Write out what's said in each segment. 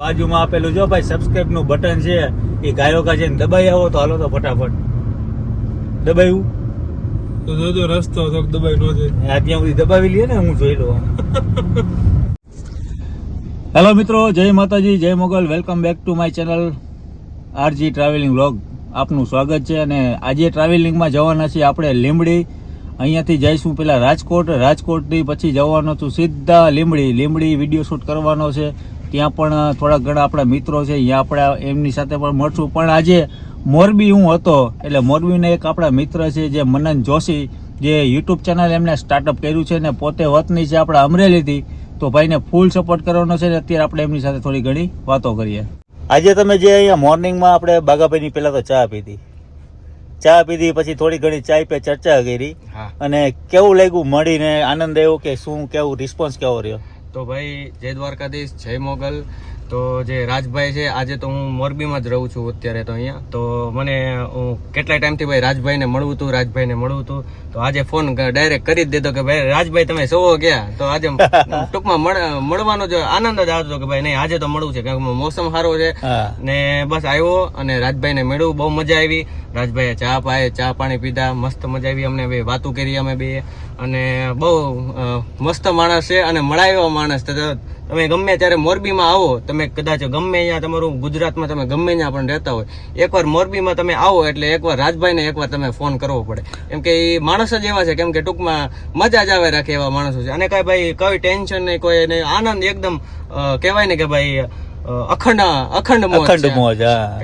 બાજુમાં આપેલું જો ભાઈ સબસ્ક્રાઇબ નું બટન છે એ ગાયો કા જઈને દબાઈ આવો તો હાલો તો ફટાફટ દબાવ્યું તો જોજો રસ્તો તો દબાઈ નો જાય. ત્યાં સુધી દબાવી લઈએ ને હું જોઈ લઉં. હેલો મિત્રો, જય માતાજી, જય Mogal. Welcome back to my channel RG travelling vlog. આપનું સ્વાગત છે. અને આજે ટ્રાવેલિંગમાં જવાના છીએ આપણે લીંબડી. અહીંયાથી જઈશું પેલા રાજકોટથી પછી જવાનો છું સીધા લીંબડી વિડીયો શૂટ કરવાનો છે. ત્યાં પણ થોડા ઘણા આપણા મિત્રો છે, અહીંયા આપણે એમની સાથે પણ મળશું. પણ આજે મોરબી હું હતો એટલે મોરબીના એક આપણા મિત્ર છે જે મનન જોશી, જે યુટ્યુબ ચેનલ એમને સ્ટાર્ટઅપ કર્યું છે ને પોતે વતની છે આપણા અમરેલીથી. તો ભાઈને ફૂલ સપોર્ટ કરવાનો છે ને અત્યારે આપણે એમની સાથે થોડી ઘણી વાતો કરીએ. આજે તમે જે અહીંયા મોર્નિંગમાં આપણે બાગાભાઈની પહેલા તો ચા પીધી પછી થોડી ઘણી ચાય પે ચર્ચા કરી. અને કેવું લાગ્યું મળીને? આનંદ આવ્યો કે શું? કેવું રિસ્પોન્સ કેવો રહ્યો? તો ભાઈ જય દ્વારકાધીશ, જય મોગલ. તો જે રાજભાઈ છે, આજે તો હું મોરબીમાં જ રહું છું અત્યારે તો અહીંયા. તો મને હું કેટલાય ટાઈમથી ભાઈ રાજભાઈને મળવું હતું. તો આજે ફોન ડાયરેક્ટ કરી જ દીધો કે ભાઈ રાજભાઈ તમે સોવો ગયા. તો આજે ટૂંકમાં મળવાનો જ આનંદ જ આવતો કે ભાઈ નહીં આજે તો મળવું છે, કારણ કે મોસમ સારો છે ને. બસ આવ્યો અને રાજભાઈને મળ્યું, બહુ મજા આવી. રાજભાઈએ ચા પાણી પીધા, મસ્ત મજા આવી. અમને બે વાતો કરી અમે બે, અને બહુ મસ્ત માણસ છે અને મળાયો માણસ. તમે ગમે ત્યારે મોરબીમાં આવો, તમે કદાચ ગમે અહીંયા તમારું ગુજરાતમાં તમે ગમે ત્યાં પણ રહેતા હોય, એકવાર મોરબીમાં તમે આવો એટલે એકવાર રાજભાઈને એકવાર તમે ફોન કરવો પડે. કેમ કે એ માણસ જ એવા છે, કેમ કે ટૂંકમાં મજા જ આવે રાખે એવા માણસો છે. અને કઈ ભાઈ કોઈ ટેન્શન નહીં, કોઈ આનંદ એકદમ કહેવાય ને કે ભાઈ અખંડ મોજ.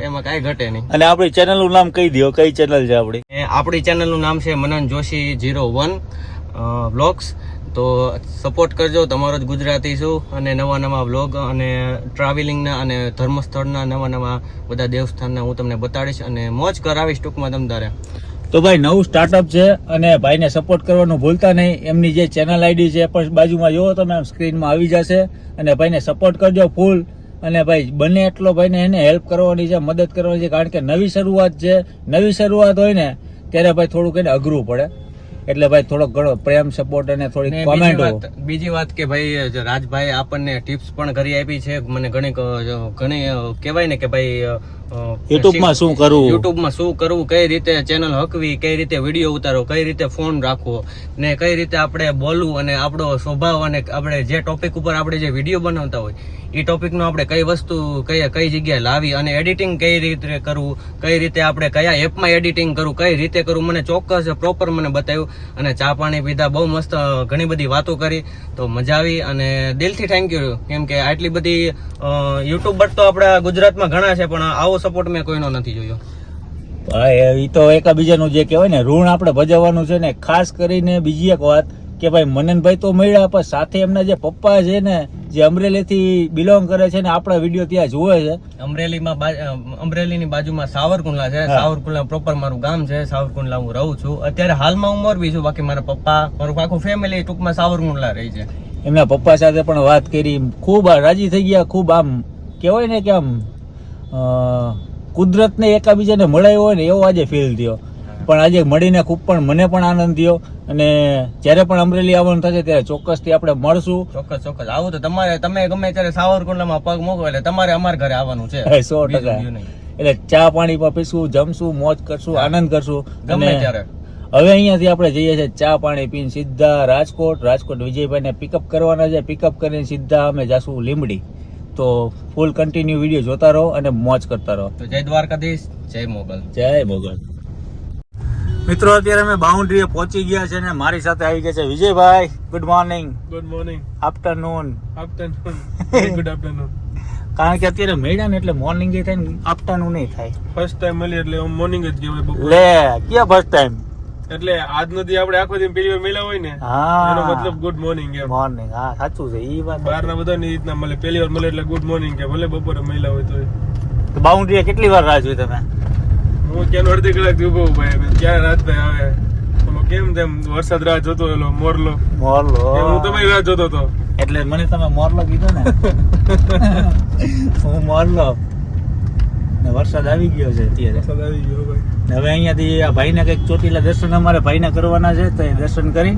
એમાં કઈ ઘટે નહીં. અને આપણી ચેનલ નું નામ કહી દો, કઈ ચેનલ છે આપણી? આપણી ચેનલ નું નામ છે મનન જોશી 01 વ્લોગ્સ. તો સપોર્ટ કરજો, તમારો જ ગુજરાતી છું અને નવા વ્લોગ અને ટ્રાવેલિંગના અને ધર્મસ્થળના નવા બધા દેવસ્થાનના હું તમને બતાડીશ અને મોજ કરાવીશ ટૂંકમાં તમ તારે. તો ભાઈ નવું સ્ટાર્ટઅપ છે અને ભાઈને સપોર્ટ કરવાનું ભૂલતા નહીં. એમની જે ચેનલ આઈડી છે પણ બાજુમાં જોવો તમે સ્ક્રીનમાં આવી જશે. અને ભાઈને સપોર્ટ કરજો ફૂલ. અને ભાઈ બને એટલો ભાઈને એને હેલ્પ કરવાની છે, મદદ કરવાની છે. કારણ કે નવી શરૂઆત હોય ને ત્યારે ભાઈ થોડુંક એને અઘરું પડે. એટલે ભાઈ થોડોક ઘણો પ્રેમ, સપોર્ટ અને થોડી કોમેન્ટ. બીજી વાત કે ભાઈ રાજભાઈ આપણને ટિપ્સ પણ કરી આપી છે. મને ઘણી કહેવાય ને કે ભાઈ યુટ્યુબમાં શું કરવું, કઈ રીતે ચેનલ હકવી, કઈ રીતે વિડીયો ઉતારો, કઈ રીતે ફોન રાખવો ને કઈ રીતે આપણે બોલવું, અને આપણો સ્વભાવ અને આપણે જે ટોપિક ઉપર આપણે જે વિડીયો બનાવતા હોય એ ટોપિક નો આપણે કઈ વસ્તુ કઈ જગ્યાએ લાવી, અને એડિટિંગ કઈ રીતે કરવું, કઈ રીતે આપણે કયા એપમાં એડિટિંગ કરવું, કઈ રીતે કરવું, મને ચોક્કસ પ્રોપર મને બતાવ્યું. અને ચા પાણી પીધા, બહુ મસ્ત ઘણી બધી વાતો કરી, તો મજા આવી. અને દિલથી થેન્ક યુ. કેમ કે આટલી બધી યુટ્યુબર તો આપણા ગુજરાતમાં ઘણા છે, પણ આવો સપોર્ટ મેં કોઈનો નથી જોયો. એ તો એકાબીજાનું જે કહેવાય ને ઋણ આપણે ભજવવાનું છે ને. ખાસ કરીને બીજી એક વાત કે ભાઈ મનનભાઈ તો મળ્યા, પણ સાથે એમના જે પપ્પા છે ને, જે અમરેલી થી બિલોંગ કરે છે ને, આપણા વિડીયો ત્યાં જોવે છે. અમરેલીની બાજુમાં સાવરકુંડલા છે. સાવરકુંડલા પ્રોપર મારું ગામ છે. સાવરકુંડલા હું રહું છું અત્યારે હાલમાં. હું મોરબી છું, બાકી મારા પપ્પા, મારું આખું ફેમિલી ટૂંકમાં સાવરકુંડલા રહી છે. એમના પપ્પા સાથે પણ વાત કરી, ખૂબ રાજી થઈ ગયા. ખૂબ આમ કહેવાય ને કે આમ કુદરતને એકાબીજાને મળાયો હોય ને એવો આજે ફીલ થયો. પણ આજે મળીને ખૂબ પણ મને પણ આનંદ થયો. અને જ્યારે પણ અમરેલી આવવાનું થશે ત્યારે ચોક્કસથી આપણે મળશું. ચોક્કસ આવું તો તમે ગમે ત્યારે સાવરકુંડલામાં પગ મૂકો એટલે તમારે અમારા ઘરે આવવાનું છે 100%. એટલે ચા પાણી પણ પીશું, જમશું, મોજ કરશું, આનંદ કરશું ગમે ત્યારે. હવે અહીંયાથી આપણે જઈએ છીએ ચા પાણી પીને સીધા રાજકોટ વિજયભાઈને પિકઅપ કરવાના છે. પિકઅપ કરીને સીધા અમે જશું લીંબડી. તો ફૂલ કન્ટિન્યુ વિડીયો જોતા રહો અને મોજ કરતા રહો. તો જય દ્વારકાધીશ, જય મોગલ. મિત્રો અત્યારે અમે બાઉન્ડ્રીએ પહોંચી ગયા છે ને મારી સાથે આવી ગયા છે Vijaybhai. Good morning. Afternoon. Good afternoon. કારણ કે અત્યારે મળ્યા ને એટલે મોર્નિંગ થાય ને આફ્ટરનૂન નહીં થાય. ફર્સ્ટ ટાઈમ મળી એટલે મોર્નિંગ જ કહેવાય. લે ક્યાં ફર્સ્ટ ટાઈમ? એટલે આજ નથી આપણે આખો દિન પેલી વાર મળ્યા હોય ને, એનો મતલબ ગુડ મોર્નિંગ એમ. મોર્નિંગ, હા સાચું છે ઈ વાત. બહારના બધા ની રીતના મળે, પેલી વાર મળે એટલે ગુડ મોર્નિંગ કે ભલે બપોરે મળ્યા હોય તો. બાઉન્ડ્રીએ કેટલી વાર રાહ જોઈ તમે? હું ક્યાં અડધી કલાક થી ઉભો ભાઈ, ક્યારે રાજભાઈ આવે. કેમ તેમ વરસાદ રાહ જોતો એલો મોરલો હું તમારી રાહ જોતો હતો એટલે મને તમે મોરલો કીધો ને. હું મોરલો ને વરસાદ આવી ગયો છે અત્યારે. હવે અહીંયાથી આ ભાઈને કઈક ચોટીલા દર્શન અમારે ભાઈને કરવાના છે, તો એ દર્શન કરી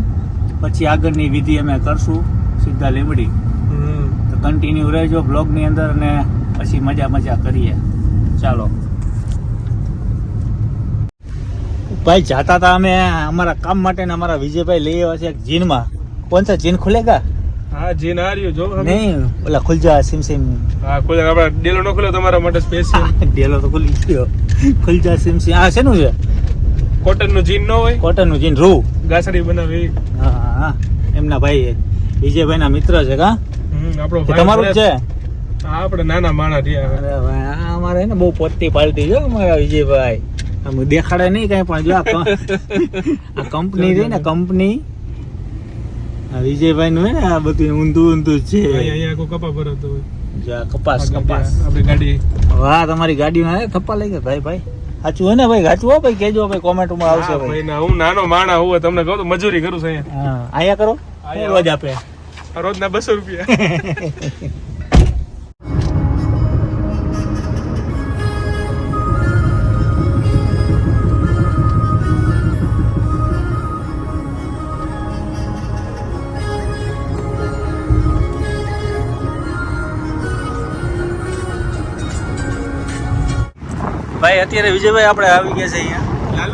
પછી આગળની વિધિ અમે કરશું સીધા લીંબડી. તો કન્ટિન્યુ રહેજો બ્લોગ ની અંદર અને પછી મજા કરીએ. ચાલો ભાઈ, જાતા હતા અમે અમારા કામ માટે ને અમારા વિજયભાઈ લઈ આવ્યા છે એક જીનમાં. કોણ સા જીન ખુલેગા? હા જીન આ રહ્યું જો નહીં, ઓલા ખુલ જા સિમ સિમ. હા ખુલે, આપડા ડેલો નો ખુલે તમારા માટે સ્પેશિયલ. ડેલો તો ખુલી ગયો. ખુલ જા સિમ સિમ. આ શેનું છે? કોટન નું જીન નો હોય, કોટન નું જીન, રૂ ગાસડી બનાવે. હા, એમના ભાઈ વિજયભાઈ ના મિત્ર છે કા? આપણો કે તમારું જ છે? હા, આપણે નાના માણા રહ્યા. અરે ભાઈ, આ અમારે ને બહુ પોતી પાલતી છે અમારા વિજયભાઈ. આમ દેખાડે નહીં કઈ, પણ જો આ કંપની રહી ને કંપની, આ વિજયભાઈ નું હે ને આ બધું ઊંધું છે. અહીંયા કોઈ કપા ભરતો હોય. જો આ કપાસ આપણી ગાડી. વાહ, તમારી ગાડી ના થપ્પા લઈ ગયા ભાઈ. સાચું હે ને ભાઈ? સાચું હો ભાઈ, કેજો ભાઈ, કોમેન્ટમાં આવશે હા, ભાઈ. ભાઈ ના, હું નાનો માણા હું તમને કહું તો મજૂરી કરું છું અહીંયા. હા, અહીંયા કરો, રોજ આપે. રોજના 200 રૂપિયા. ભાઈ અત્યારે વિજયભાઈ આપણે આવી ગયા છે અહીંયા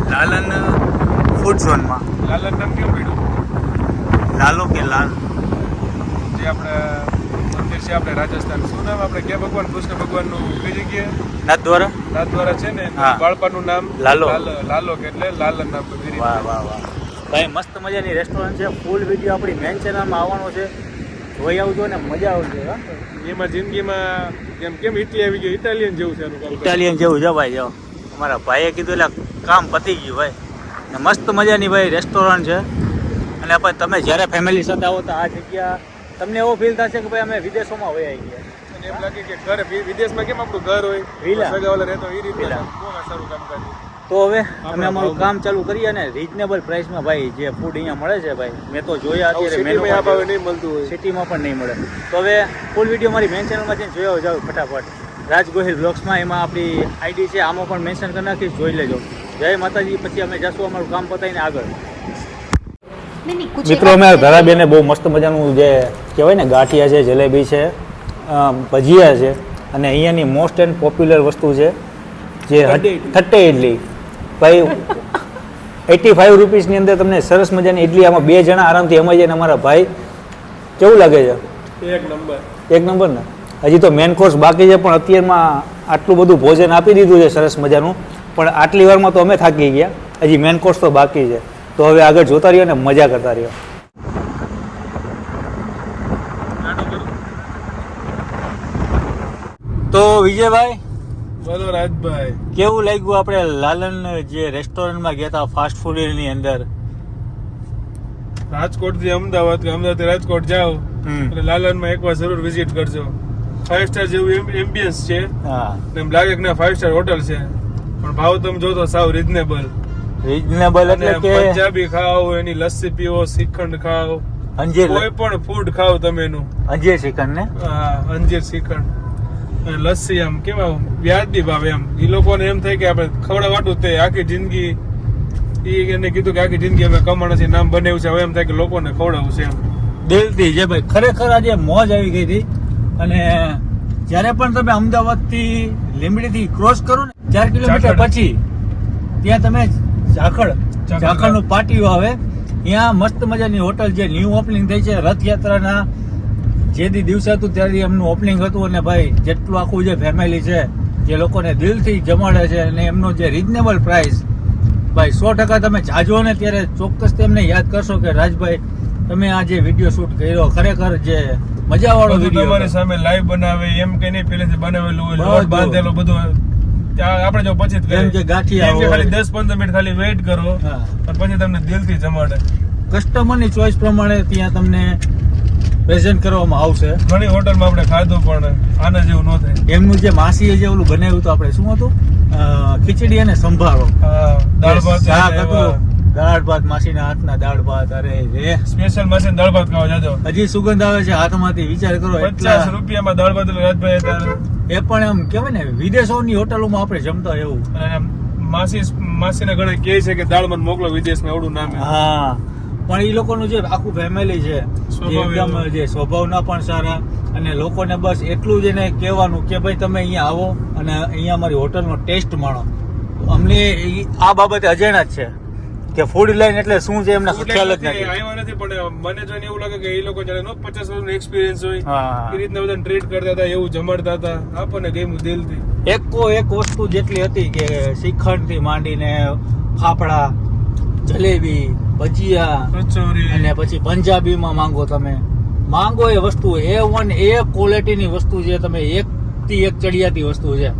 લાલન ફૂડ ઝોનમાં. લાલન નામ કેમ પડ્યું? લાલો કે લાલ? જે આપણે મંદિર છે આપણે રાજસ્થાન, શું નામ આપણે કે ભગવાન કૃષ્ણ ભગવાનનું કઈ જગ્યાએ? નાથદ્વારા. નાથદ્વારા છે ને, હા. બાળપાનું નામ લાલો. લાલો કે એટલે લાલન નામ પડ્યું. વાહ. ભાઈ મસ્ત મજાની રેસ્ટોરન્ટ છે. ફૂલ વિડીયો આપણી મેન ચેનલમાં આવવાનો છે, જોઈ આવજો ને મજા આવશે. એમાં જિંદગીમાં કેમ ઇટલી આવી ગયું, ઇટાલિયન જેવું છે એનું કામ. ઇટાલિયન જેવું છે ભાઈ. જો અમારા ભાઈએ કીધું એટલે કામ પતી ગયું ભાઈ. ને મસ્ત મજાની ભાઈ રેસ્ટોરન્ટ છે. અને આપણે તમે જ્યારે ફેમિલી સાથે આવો તો આ જગ્યા તમને એવો ફીલ થશે કે ભાઈ અમે વિદેશોમાં વહી આવી ગયા. અને એમ લાગે કે ઘર વિદેશમાં કેમ આપણું ઘર હોય, વિલા. સગાવાલા રહેતો એ રીતે વિલા. બહુ સારું કામ કરે. તો હવે અમે અમારું કામ ચાલુ કરીએ અને રિઝનેબલ પ્રાઇસમાં ભાઈ જે ફૂડ અહીંયા મળે છે ભાઈ, મેં તો જોયા અત્યારે સિટીમાં આ ભાવે મેનુ નહીં મળતું હોય. સિટીમાં પણ નહીં મળે. તો હવે ફૂલ વિડીયો મારી મેન ચેનલમાં જઈને જોયો જાવ ફટાફટ. રાજ ગોહિલ બ્લોગ્સમાં એમાં આપણી આઈડી છે, આમાં પણ મેન્શન કરી નાખીશ, જોઈ લેજો. જય માતાજી. પછી અમે જશું અમારું કામ પતાવીને આગળ. મિત્રો અમે ધરાબેને બહુ મસ્ત મજાનું જે કહેવાય ને ગાંઠિયા છે, જલેબી છે, ભજીયા છે, અને અહીંયાની મોસ્ટ એન્ડ પોપ્યુલર વસ્તુ છે જે થટ્ટે ઇડલી. ભાઈ 85 રૂપીસની અંદર તમને સરસ મજાની ઇડલી, આમાં 2 જણા આરામથી સમાઈ જાય. ને અમારા ભાઈ કેવું લાગે છે? એક નંબર ને. હજી તો મેન કોર્સ બાકી છે, પણ અત્યારમાં આટલું બધું ભોજન આપી દીધું છે સરસ મજાનું, પણ આટલી વારમાં તો અમે થાકી ગયા. હજી મેન કોર્સ તો બાકી છે. તો હવે આગળ જોતા રહ્યો ને મજા કરતા રહ્યો. તો વિજયભાઈ, બોલો રાજભાઈ, કેવું લાગ્યું આપણે લાલન જે રેસ્ટોરન્ટમાં ગયા હતા ફાસ્ટ ફૂડની અંદર? રાજકોટ થી અમદાવાદ કે અમદાવાદ થી રાજકોટ જાઓ એટલે લાલનમાં એકવાર જરૂર વિઝિટ કરજો. 5 સ્ટાર જેવું એમ્બિયન્સ છે. હા, એમ લાગે કે ના 5 સ્ટાર હોટલ છે, પણ ભાવ તમે જો તો સાવ રીઝનેબલ. રીઝનેબલ એટલે કે પંજાબી ખાઓ, એની લસ્સી પીવો, શ્રીખંડ ખાઓ, અંજીર, કોઈ પણ ફૂડ ખાઓ તમે એનું. અંજીર શ્રીખંડ ને અંજીર શ્રીખંડ અને લસ્સી આમ કેવા વ્યાજબી ભાવે. એમ એ લોકોને એમ થાય કે આપણે ખવડાવવાનું તે આખી જિંદગી, એને કીધું કે આખી જિંદગી અમે કમાણા છે, નામ બનાવ્યું છે, હવે એમ થાય કે લોકોને ખવડાવવું છે. એમ દિલથી જે ભાઈ ખરેખર આજે મોજ આવી ગઈ હતી. અને જ્યારે પણ તમે અમદાવાદથી લીંબડીથી ક્રોસ કરો ને 4 કિલોમીટર પછી ત્યાં તમે ઝાખડનું પાટિયું આવે, ત્યાં મસ્ત મજાની હોટલ જે ન્યૂ ઓપનિંગ થઈ છે રથયાત્રાના જે દિવસે હતું ત્યારે એમનું ઓપનિંગ હતું. અને ભાઈ જેટલું આખું જે ફેમિલી છે જે લોકોને દિલથી જમાડે છે, અને એમનો જે રિઝનેબલ પ્રાઇસ, ભાઈ 100% તમે જાજો ને ત્યારે ચોક્કસ તેમને યાદ કરશો કે રાજભાઈ તમે આ જે વિડીયો શૂટ કર્યો ખરેખર જે મજા વાળો વિડીયો તમારી સામે લાઈવ બનાવે, એમ કે નહીં પહેલેથી બનાવેલું હોય, લોટ બાંધેલો બધું. ત્યાં આપણે જો પછી એમ કે ગાંઠિયા હોય, ખાલી 10-15 મિનિટ ખાલી વેઇટ કરો અને પછી તમને દિલથી જમાડે. કસ્ટમરની ચોઈસ પ્રમાણે ત્યાં તમને પ્રેઝન્ટ કરવામાં આવશે. ઘણી હોટલમાં આપણે ખાધું પણ આના જેવું ન થાય. એમનું જે માસીએ જે ઓલું બનાવ્યું હતું આપણે, શું હતું, ખીચડી અને સંભારો, દાળ ભાત, શાક હતું, દાળ ભાત, માસીના હાથના દાળ ભાત. અરે રે, સ્પેશિયલ માસી દાળ ભાત ખાવા જાજો. હજી સુગંધ આવે છે હાથમાંથી. વિચાર કરો, 50 રૂપિયામાં દાળ ભાત. રાજભાઈ હતા એ પણ એમ કહેવાય ને વિદેશોની હોટલોમાં આપણે જમતા એવું. અને માસીને ઘણા કહે છે કે દાળ મને મોકલો વિદેશમાં, એવડું નામ. હા, પણ એ લોકોનું જે આખું ફેમિલી છે સ્વભાવ એકદમ એવો. જે સ્વભાવના પણ સારા, અને લોકોને બસ એટલું જ એને કહેવાનું કે ભાઈ તમે અહીંયા આવો અને અહીંયા અમારી હોટલનો ટેસ્ટ માણો. તો અમને આ બાબતે અજાણ્યા જ છે કે ફૂડ લાઈન એટલે શું છે એમને ખ્યાલ જ નથી. આવ્યા નથી, પણ મને જોઈને એવું લાગે કે એ લોકો જાણે 50 વર્ષનો એક્સપિરિયન્સ હોય હા. એ રીતના બધાને ટ્રીટ કરતા હતા, એવું જમાડતા હતા, આપણને ગમ્યું દિલથી. એક વસ્તુ જેટલી હતી કે શ્રીખંડથી માંડીને ફાફડા, જલેબી, ભજીયા કચોરી અને પછી પંજાબીમાં માંગો એ વસ્તુ A1 એ ક્વોલિટીની વસ્તુ છે. તમે એકથી એક ચડિયાતી વસ્તુ છે.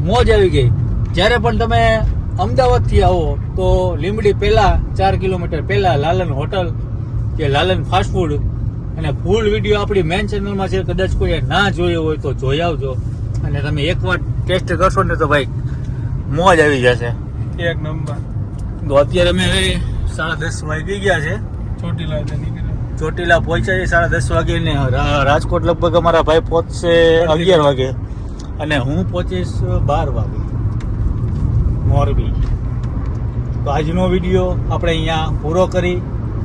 મોજ આવી ગઈ. જ્યારે પણ તમે અમદાવાદથી આવો તો લીંબડી પહેલા 4 કિલોમીટર પહેલા લાલન હોટલ કે લાલન ફાસ્ટ ફૂડ, અને ફૂલ વિડીયો આપણી મેન ચેનલમાં છે, કદાચ કોઈ ના જોયો હોય તો જોઈ આવજો. અને તમે એકવાર ટેસ્ટ કરશો ને તો ભાઈ મોજ આવી જશે. એક નંબર. તો અત્યારે અમે 10:30 વાગી ગયા છે. ચોટીલા છે નીકળ્યા. ચોટીલા પહોંચ્યા છે 10:30 વાગે ને રાજકોટ લગભગ અમારા ભાઈ પહોંચશે 11 વાગે અને હું પહોંચીશ 12 વાગે મોરબી. તો આજનો વિડીયો આપણે અહીંયા પૂરો કરી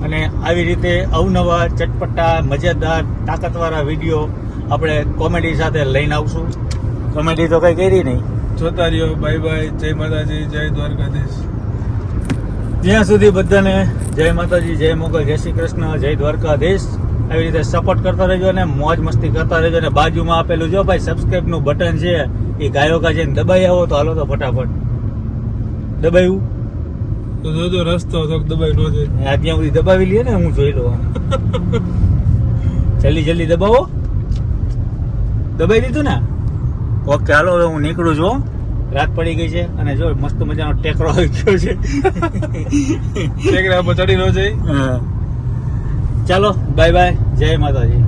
અને આવી રીતે અવનવા ચટપટા મજેદાર તાકાતવાળા વિડીયો આપણે કોમેડી સાથે લઈને આવશું. કોમેડી તો કઈ કરી નહીં. જોતા રહ્યો. Bye bye. જય માતાજી, જય દ્વારકાધીશ. જ્યાં સુધી બધાને જય માતાજી, જય મોગલ, જય શ્રી કૃષ્ણ, જય દ્વારકાધીશ. આવી રીતે સપોર્ટ કરતા રહેજો અને મોજ મસ્તી કરતા રહેજો. અને બાજુમાં આપેલું જો ભાઈ સબસ્ક્રાઇબ નું બટન છે, એ ગાયોકા જઈને દબાઈ આવો તો હાલો તો ફટાફટ દબાવ્યું. તો જોજો રસ્તો તો દબાઈ નો જાય. ત્યાં સુધી દબાવી લઈએ ને, હું જોઈ લઉં. જલ્દી દબાવો. દબાઈ દીધું ને? ઓકે હાલો હવે હું નીકળું છું. રાત પડી ગઈ છે અને જો મસ્ત મજાનો ટેકરો આવી ગયો છે. ટેકરા પર ચડી ન જાય. ચાલો બાય બાય, જય માતાજી.